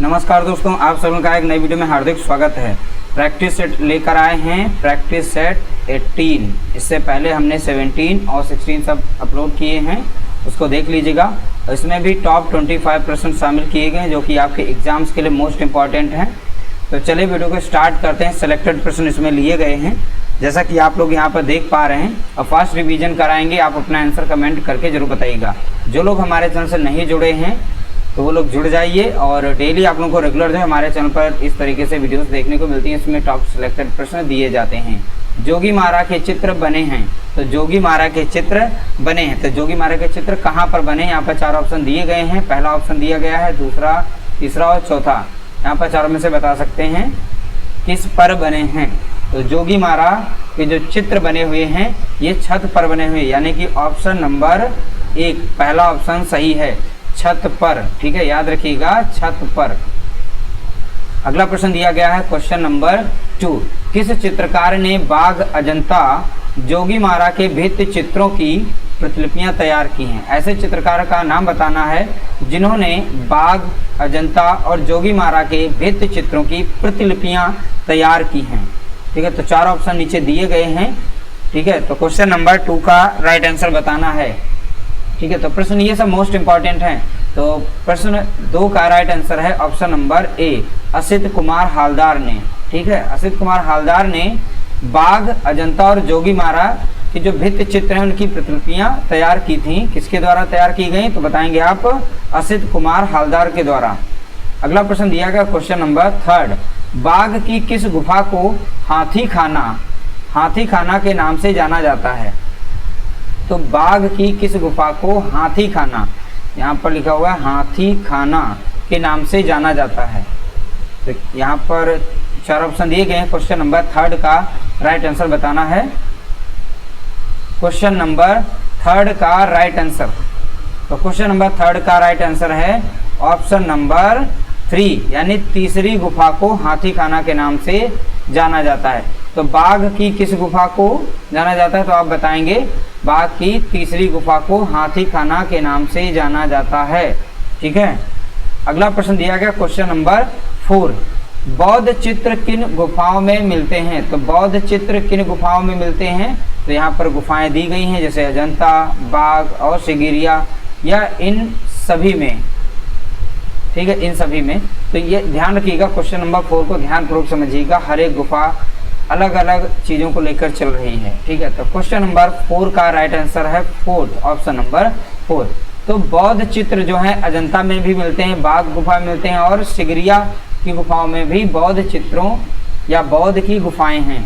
नमस्कार दोस्तों, आप सभी का एक नई वीडियो में हार्दिक स्वागत है। प्रैक्टिस सेट लेकर आए हैं, प्रैक्टिस सेट 18। इससे पहले हमने 17 और 16 सब अपलोड किए हैं, उसको देख लीजिएगा। इसमें भी टॉप 25% शामिल किए गए हैं जो कि आपके एग्जाम्स के लिए मोस्ट इंपॉर्टेंट हैं। तो चलिए वीडियो को स्टार्ट करते हैं। सेलेक्टेड प्रश्न इसमें लिए गए हैं जैसा कि आप लोग यहाँ पर देख पा रहे हैं। और फास्ट रिवीजन कराएंगे, आप अपना आंसर कमेंट करके जरूर बताइएगा। जो लोग हमारे चैनल से नहीं जुड़े हैं तो वो लोग जुड़ जाइए, और डेली आप लोगों को रेगुलर जो है हमारे चैनल पर इस तरीके से वीडियोस देखने को मिलती हैं। इसमें टॉप सिलेक्टेड प्रश्न दिए जाते हैं। जोगी मारा के चित्र बने हैं, तो जोगी मारा के चित्र बने हैं, तो जोगी मारा के चित्र कहाँ पर बने? यहाँ पर 4 ऑप्शन दिए गए हैं। पहला ऑप्शन दिया गया है, दूसरा, तीसरा और चौथा। यहाँ पर 4 में से बता सकते हैं किस पर बने हैं। तो जोगी मारा के जो चित्र बने हुए हैं ये छत पर बने हुए, यानी कि ऑप्शन नंबर 1 पहला ऑप्शन सही है, छत पर। ठीक है, याद रखिएगा, छत पर। अगला प्रश्न दिया गया है क्वेश्चन नंबर 2। किस चित्रकार ने बाघ, अजंता, जोगी मारा के भित्ति चित्रों की प्रतिलिपियां तैयार की हैं? ऐसे चित्रकार का नाम बताना है जिन्होंने बाघ, अजंता और जोगी मारा के भित्ति चित्रों की प्रतिलिपियां तैयार की हैं। ठीक है, तो 4 ऑप्शन नीचे दिए गए हैं। ठीक है, तो क्वेश्चन नंबर 2 का राइट आंसर बताना है। ठीक है, तो प्रश्न ये सब मोस्ट इंपॉर्टेंट हैं। तो प्रश्न 2 का राइट आंसर है option number A, Asit Kumar Haldar ने। ठीक है, असित कुमार हालदार ने बाघ, अजंता और जोगी मारा की जो भित्ति चित्र हैं उनकी प्रतिलिपियां तैयार की थी। किसके द्वारा तैयार की गई? तो बताएंगे आप, असित कुमार हालदार के द्वारा। अगला प्रश्न दिया गया क्वेश्चन नंबर 3। बाघ की किस गुफा को हाथी खाना के नाम से जाना जाता है? तो बाघ की किस गुफा को हाथी खाना, यहाँ पर लिखा हुआ है हाथी खाना के नाम से जाना जाता है। तो यहाँ पर 4 ऑप्शन दिए गए हैं। क्वेश्चन नंबर 3 का राइट आंसर बताना है। क्वेश्चन नंबर 3 का राइट आंसर, तो क्वेश्चन नंबर 3 का राइट आंसर है ऑप्शन नंबर 3, यानी तीसरी गुफा को हाथी खाना के नाम से जाना जाता है। तो बाघ की किस गुफा को जाना जाता है? तो आप बताएंगे बाघ की तीसरी गुफा को हाथी खाना के नाम से जाना जाता है। ठीक है, अगला प्रश्न दिया गया क्वेश्चन नंबर 4। बौद्ध चित्र किन गुफाओं में मिलते हैं? तो बौद्ध चित्र किन गुफाओं में मिलते हैं? तो यहाँ पर गुफाएं दी गई हैं जैसे अजंता, बाघ और सिगिरिया, या इन सभी में। ठीक है, इन सभी में। तो ये ध्यान रखिएगा, क्वेश्चन नंबर 4 को ध्यानपूर्वक समझिएगा। हर एक गुफा अलग अलग चीज़ों को लेकर चल रही है। ठीक है, तो क्वेश्चन नंबर 4 का राइट आंसर है 4th, ऑप्शन नंबर 4। तो बौद्ध चित्र जो है अजंता में भी मिलते हैं, बाघ गुफा में मिलते हैं, और सिगरिया की गुफाओं में भी बौद्ध चित्रों या बौद्ध की गुफाएं हैं।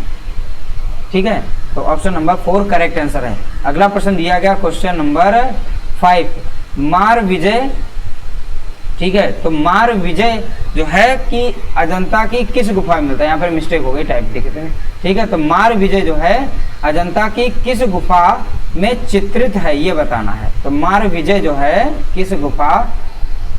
ठीक है, तो ऑप्शन नंबर 4 करेक्ट आंसर है। अगला प्रश्न दिया गया क्वेश्चन नंबर 5। मार विजय, ठीक है, तो मार विजय जो है कि अजंता की किस गुफा में मिलता है? यहाँ पर मिस्टेक हो गई, टाइप देखते हैं। ठीक है, तो मार विजय जो है अजंता की किस गुफा में चित्रित है, ये बताना है। तो मार विजय जो है किस गुफा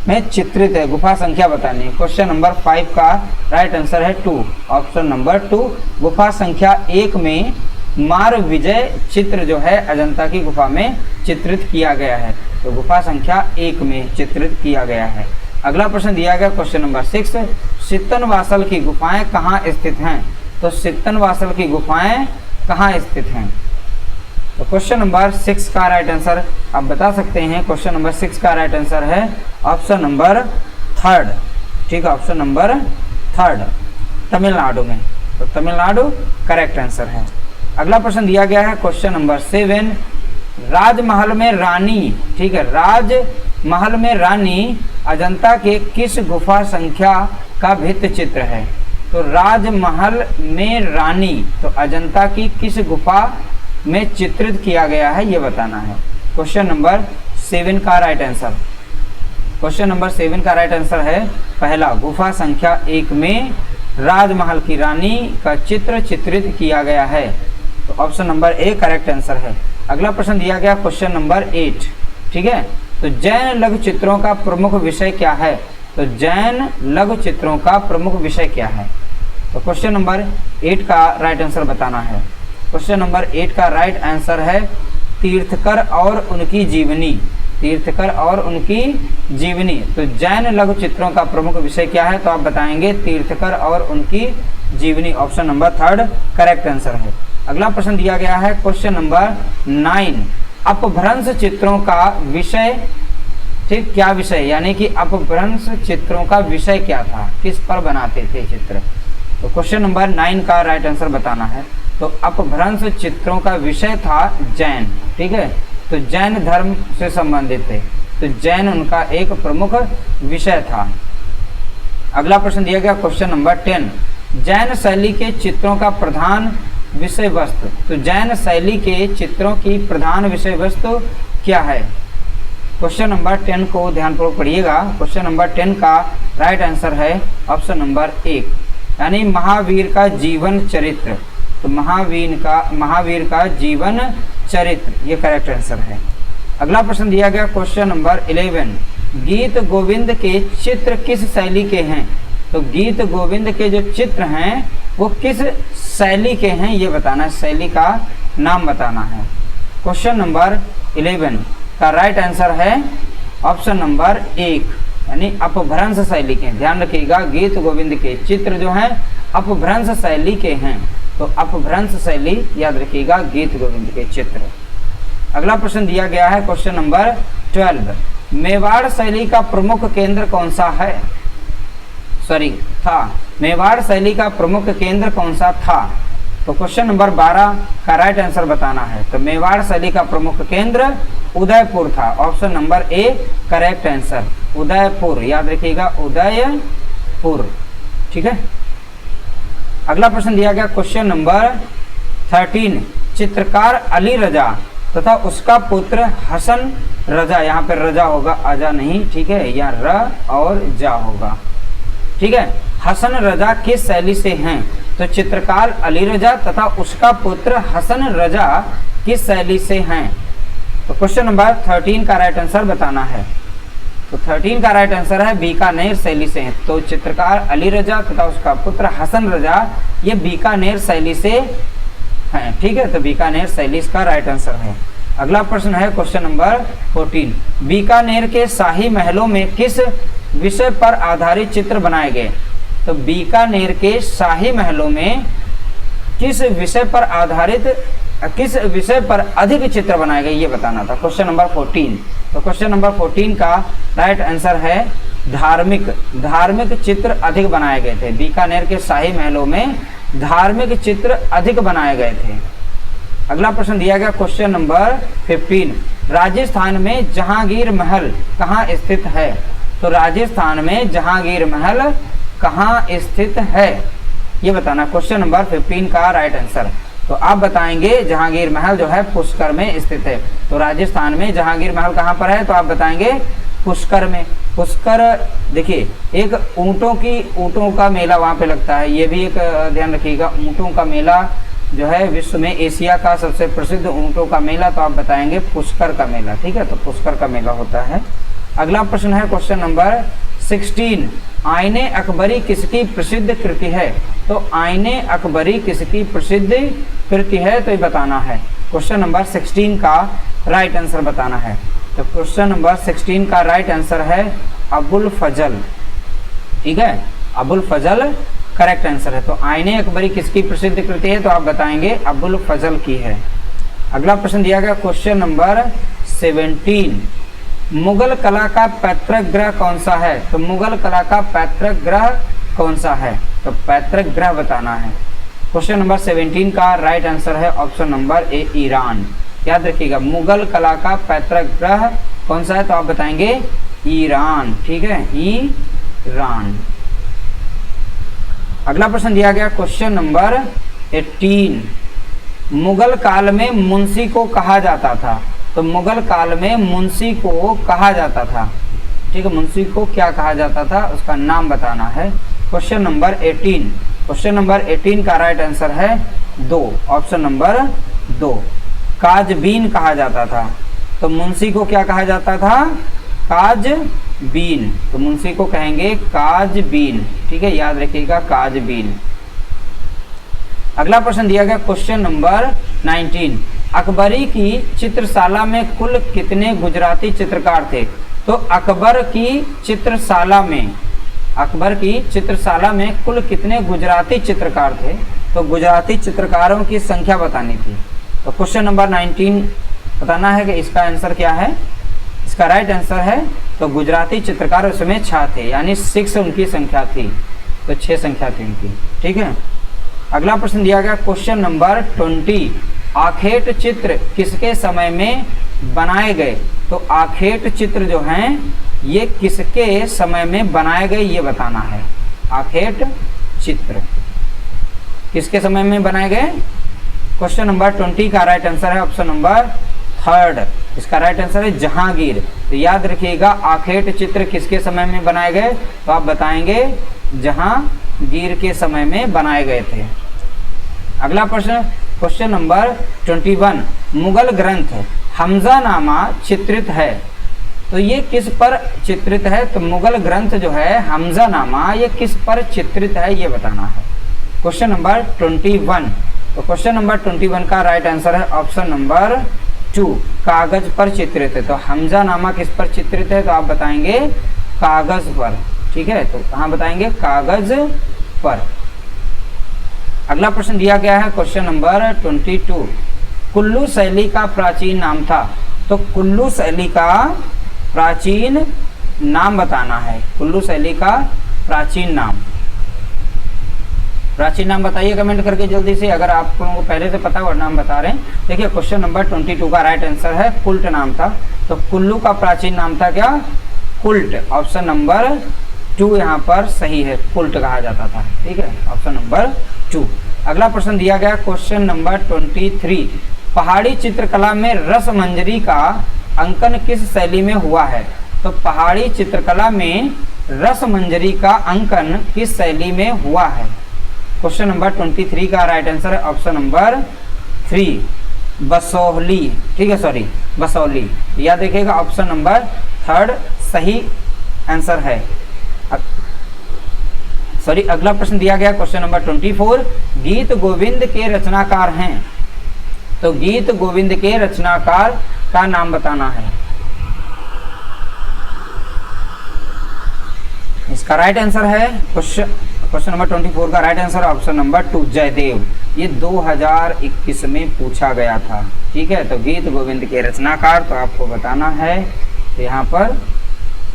में चित्रित है, गुफा संख्या बतानी है। क्वेश्चन नंबर 5 का राइट आंसर है 2, ऑप्शन नंबर 2। गुफा संख्या 1 में मार विजय चित्र जो है अजंता की गुफा में चित्रित किया गया है। तो गुफा संख्या 1 में चित्रित किया गया है। अगला प्रश्न दिया गया क्वेश्चन नंबर 6। सित्तनवासल की गुफाएं कहाँ स्थित हैं? तो सित्तनवासल की गुफाएं कहाँ स्थित हैं? तो क्वेश्चन नंबर 6 का राइट आंसर आप बता सकते हैं। क्वेश्चन नंबर 6 का राइट आंसर है ऑप्शन नंबर 3। ठीक है, ऑप्शन नंबर 3, तमिलनाडु में। तो तमिलनाडु करेक्ट आंसर है। अगला प्रश्न दिया गया है क्वेश्चन नंबर 7। राजमहल में रानी, ठीक है, राजमहल में रानी अजंता के किस गुफा संख्या का भित्ति चित्र है? तो राजमहल में रानी तो अजंता की किस गुफा में चित्रित किया गया है, ये बताना है। क्वेश्चन नंबर 7 का राइट आंसर, क्वेश्चन नंबर 7 का राइट आंसर है पहला, गुफा संख्या 1 में राजमहल की रानी का चित्र चित्रित किया गया है। तो option number A correct answer है। अगला प्रश्न दिया गया क्वेश्चन नंबर 8। ठीक है, तो जैन लघु चित्रों का प्रमुख विषय क्या है? तो जैन लघु चित्रों का प्रमुख विषय क्या है? तो क्वेश्चन नंबर 8 का राइट आंसर बताना है। क्वेश्चन नंबर 8 का राइट आंसर है तीर्थकर और उनकी जीवनी। तीर्थकर और उनकी जीवनी। तो जैन लघु चित्रों का प्रमुख विषय क्या है, तो आप बताएंगे तीर्थकर और उनकी जीवनी। ऑप्शन नंबर 3 करेक्ट आंसर है। अगला प्रश्न दिया गया है क्वेश्चन नंबर 9, अपभ्रंश चित्रों का विषय, ठीक, क्या विषय, यानी कि अपभ्रंश चित्रों का विषय क्या था, किस पर बनाते थे चित्र। तो क्वेश्चन नंबर 9 का राइट आंसर बताना है। तो अपभ्रंश चित्रों का विषय था जैन, ठीक है, तो जैन धर्म से संबंधित थे, तो जैन उनका एक प्रमुख विषय था। अगला प्रश्न दिया गया क्वेश्चन नंबर 10, जैन शैली के चित्रों का प्रधान विषय वस्तु। तो जैन शैली के चित्रों की प्रधान विषय वस्तु क्या है। क्वेश्चन नंबर 10 को ध्यानपूर्वक पढ़िएगा। क्वेश्चन नंबर 10 का राइट आंसर है ऑप्शन नंबर 1, यानी महावीर का जीवन चरित्र। तो महावीर का जीवन चरित्र, ये करेक्ट आंसर है। अगला प्रश्न दिया गया क्वेश्चन नंबर 11, गीत गोविंद के चित्र किस शैली के हैं। तो गीत गोविंद के जो चित्र हैं वो किस शैली के हैं, ये बताना है, शैली का नाम बताना है। क्वेश्चन नंबर 11 का राइट आंसर है ऑप्शन नंबर 1, यानी अपभ्रंश शैली के। ध्यान रखिएगा, गीत गोविंद के चित्र जो हैं अपभ्रंश शैली के हैं, तो अपभ्रंश शैली याद रखिएगा, गीत गोविंद के चित्र। अगला प्रश्न दिया गया है क्वेश्चन नंबर 12, मेवाड़ शैली का प्रमुख केंद्र कौन सा है, था। मेवाड़ शैली का प्रमुख केंद्र कौन सा था। तो क्वेश्चन नंबर 12 का राइट आंसर बताना है। तो मेवाड़ शैली का प्रमुख केंद्र उदयपुर था। Option number A correct answer, Udaipur, याद रखिएगा, उदयपुर, ठीक है। अगला प्रश्न दिया गया क्वेश्चन नंबर 13, चित्रकार अली रजा तथा उसका पुत्र हसन रजा, यहाँ पे रजा होगा, आजा नहीं, ठीक है, या र और जा होगा, ठीक है। हसन रजा किस शैली से हैं। तो चित्रकार अली रजा तथा उसका पुत्र हसन रजा किस शैली से हैं। तो क्वेश्चन नंबर 13 का राइट आंसर बताना है। तो 13 का राइट आंसर है बीकानेर शैली से हैं। तो चित्रकार अली रजा तथा उसका पुत्र हसन रजा ये बीकानेर शैली से हैं, ठीक है, तो बीकानेर शैली इसका राइट आंसर है। अगला प्रश्न है क्वेश्चन नंबर 14, बीकानेर के शाही महलों में किस विषय पर आधारित चित्र बनाए गए। तो बीकानेर के शाही महलों में किस विषय पर अधिक चित्र बनाए गए, ये बताना था। क्वेश्चन नंबर 14, तो क्वेश्चन नंबर 14 का राइट आंसर है धार्मिक चित्र अधिक बनाए गए थे। बीकानेर के शाही महलों में धार्मिक चित्र अधिक बनाए गए थे। अगला प्रश्न दिया गया क्वेश्चन नंबर 15, राजस्थान में जहांगीर महल कहाँ स्थित है। तो राजस्थान में जहांगीर महल कहाँ स्थित है, ये बताना। क्वेश्चन नंबर 15 का राइट आंसर, तो आप बताएंगे जहांगीर महल जो है पुष्कर में स्थित है। तो राजस्थान में जहांगीर महल कहाँ पर है, तो आप बताएंगे पुष्कर में। पुष्कर देखिए, एक ऊँटों का मेला वहाँ पे लगता है, ये भी एक ध्यान रखिएगा, ऊँटों का मेला जो है विश्व में एशिया का सबसे प्रसिद्ध ऊँटों का मेला, तो आप बताएंगे पुष्कर का मेला, ठीक है, तो पुष्कर का मेला होता है। अगला प्रश्न है क्वेश्चन नंबर 16, आईने अकबरी किसकी प्रसिद्ध कृति है। तो आईने अकबरी किसकी प्रसिद्ध कृति है, तो ये बताना है। क्वेश्चन नंबर 16 का राइट आंसर बताना है। तो क्वेश्चन नंबर 16 का राइट आंसर है अबुल फजल, ठीक है, अबुल फजल करेक्ट आंसर है। तो आईने अकबरी किसकी प्रसिद्ध कृति है, तो आप बताएंगे अबुल फजल की है। अगला प्रश्न दिया गया क्वेश्चन नंबर 17, मुगल कला का पैतृक ग्रह कौन सा है। तो मुगल कला का पैतृक ग्रह कौन सा है, तो पैतृक ग्रह बताना है। क्वेश्चन नंबर 17 का राइट आंसर है ऑप्शन नंबर ए ईरान, याद रखिएगा, मुगल कला का पैतृक ग्रह कौन सा है, तो आप बताएंगे ईरान, ठीक है, ईरान। अगला प्रश्न दिया गया क्वेश्चन नंबर 18, मुगल काल में मुंशी को कहा जाता था। तो मुगल काल में मुंशी को कहा जाता था, ठीक है, मुंशी को क्या कहा जाता था, उसका नाम बताना है। क्वेश्चन नंबर 18, क्वेश्चन नंबर 18 का राइट आंसर है 2, ऑप्शन नंबर 2, काजबीन कहा जाता था। तो मुंशी को क्या कहा जाता था, काजबीन, तो मुंशी को कहेंगे काजबीन, ठीक है, याद रखिएगा काजबीन। अगला प्रश्न दिया गया क्वेश्चन नंबर 19, अकबरी की चित्रशाला में कुल कितने गुजराती चित्रकार थे? तो अकबर की चित्रशाला में कुल कितने गुजराती चित्रकार थे? तो गुजराती चित्रकारों की संख्या बतानी थी। तो क्वेश्चन नंबर 19 बताना है कि इसका आंसर क्या है। इसका राइट आंसर है तो गुजराती चित्रकार उसमें 6 थे, यानी 6 उनकी संख्या थी, तो 6 संख्या थी उनकी। ठीक है, अगला प्रश्न दिया गया क्वेश्चन नंबर 20, आखेट चित्र किसके समय में बनाए गए? तो आखेट चित्र जो हैं ये किसके समय में बनाए गए ये बताना है। आखेट चित्र किसके समय में बनाए गए? क्वेश्चन नंबर 20 का राइट आंसर है ऑप्शन नंबर 3। इसका राइट आंसर है जहांगीर। तो याद रखिएगा आखेट चित्र किसके समय में बनाए गए? तो आप बताएंगे जहांगीर के समय में बनाए गए थे। अगला प्रश्न क्वेश्चन नंबर 21, मुगल ग्रंथ हमजानामा चित्रित है, तो ये किस पर चित्रित है? तो मुगल ग्रंथ जो है हमजानामा ये किस पर चित्रित है ये बताना है। क्वेश्चन नंबर 21, तो क्वेश्चन नंबर 21 का राइट आंसर है ऑप्शन नंबर 2, कागज पर चित्रित है। तो हमजानामा किस पर चित्रित है? तो आप बताएंगे कागज पर। ठीक है, तो कहाँ बताएंगे? कागज पर। अगला प्रश्न दिया गया है क्वेश्चन नंबर 22, कुल्लू शैली का प्राचीन नाम था। तो कुल्लू शैली का प्राचीन नाम बताना है। कुल्लू शैली का प्राचीन नाम बताइए कमेंट करके जल्दी से, अगर आप लोगों को पहले से पता है और नाम बता रहे हैं। देखिए क्वेश्चन नंबर 22 का राइट आंसर है कुल्ट नाम था। तो कुल्लू का प्राचीन नाम था क्या? कुल्ट। ऑप्शन नंबर 2 यहाँ पर सही है, कुल्ट कहा जाता था। ठीक है, ऑप्शन नंबर 2। अगला प्रश्न दिया गया क्वेश्चन नंबर 23, पहाड़ी चित्रकला में रसमंजरी का अंकन किस शैली में हुआ है? तो पहाड़ी चित्रकला में रसमंजरी का अंकन किस शैली में हुआ है? क्वेश्चन नंबर 23 का राइट आंसर है ऑप्शन नंबर 3, बसोहली। ठीक है, सॉरी बसौली। याद देखिएगा ऑप्शन नंबर 3 सही आंसर है। सॉरी, अगला प्रश्न दिया गया क्वेश्चन नंबर 24, गीत गोविंद के रचनाकार हैं। तो गीत गोविंद के रचनाकार का नाम बताना है। इसका राइट आंसर है क्वेश्चन नंबर 24 का right answer option number 2, Jayadev. ये 2021 में पूछा गया था। ठीक है, तो गीत गोविंद के रचनाकार तो आपको बताना है, तो यहाँ पर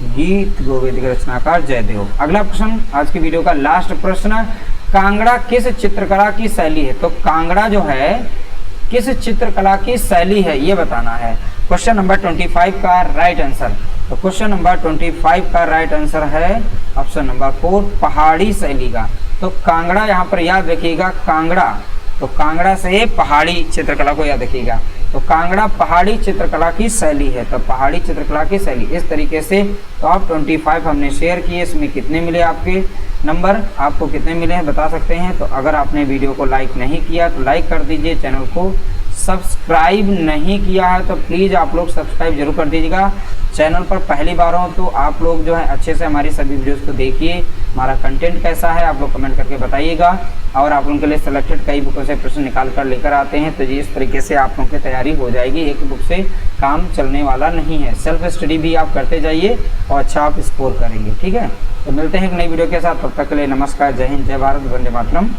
गीत गोविंद के रचनाकार जयदेव। अगला प्रश्न आज की वीडियो का लास्ट प्रश्न, कांगड़ा किस चित्रकला की शैली है? तो कांगड़ा जो है किस चित्रकला की शैली है ये बताना है। क्वेश्चन नंबर 25 का राइट आंसर, तो क्वेश्चन नंबर 25 का राइट आंसर है ऑप्शन नंबर 4, पहाड़ी शैली का। तो कांगड़ा यहाँ पर याद रखिएगा, कांगड़ा, तो कांगड़ा से पहाड़ी चित्रकला को याद रखिएगा। तो कांगड़ा पहाड़ी चित्रकला की शैली है। तो पहाड़ी चित्रकला की शैली इस तरीके से टॉप 25 हमने शेयर किए। इसमें कितने मिले आपके नंबर, आपको कितने मिले हैं बता सकते हैं। तो अगर आपने वीडियो को लाइक नहीं किया तो लाइक कर दीजिए, चैनल को सब्सक्राइब नहीं किया है तो प्लीज़ आप लोग सब्सक्राइब जरूर कर दीजिएगा। चैनल पर पहली बार हो तो आप लोग जो है अच्छे से हमारी सभी वीडियोस को देखिए, हमारा कंटेंट कैसा है आप लोग कमेंट करके बताइएगा। और आप लोगों के लिए सिलेक्टेड कई बुकों से प्रश्न निकाल कर लेकर आते हैं, तो जी इस तरीके से आप लोगों की तैयारी हो जाएगी। एक बुक से काम चलने वाला नहीं है, सेल्फ स्टडी भी आप करते जाइए और अच्छा आप स्कोर करेंगे। ठीक है, तो मिलते हैं एक नई वीडियो के साथ, तब तक के लिए नमस्कार, जय हिंद, जय भारत, वंदे मातरम।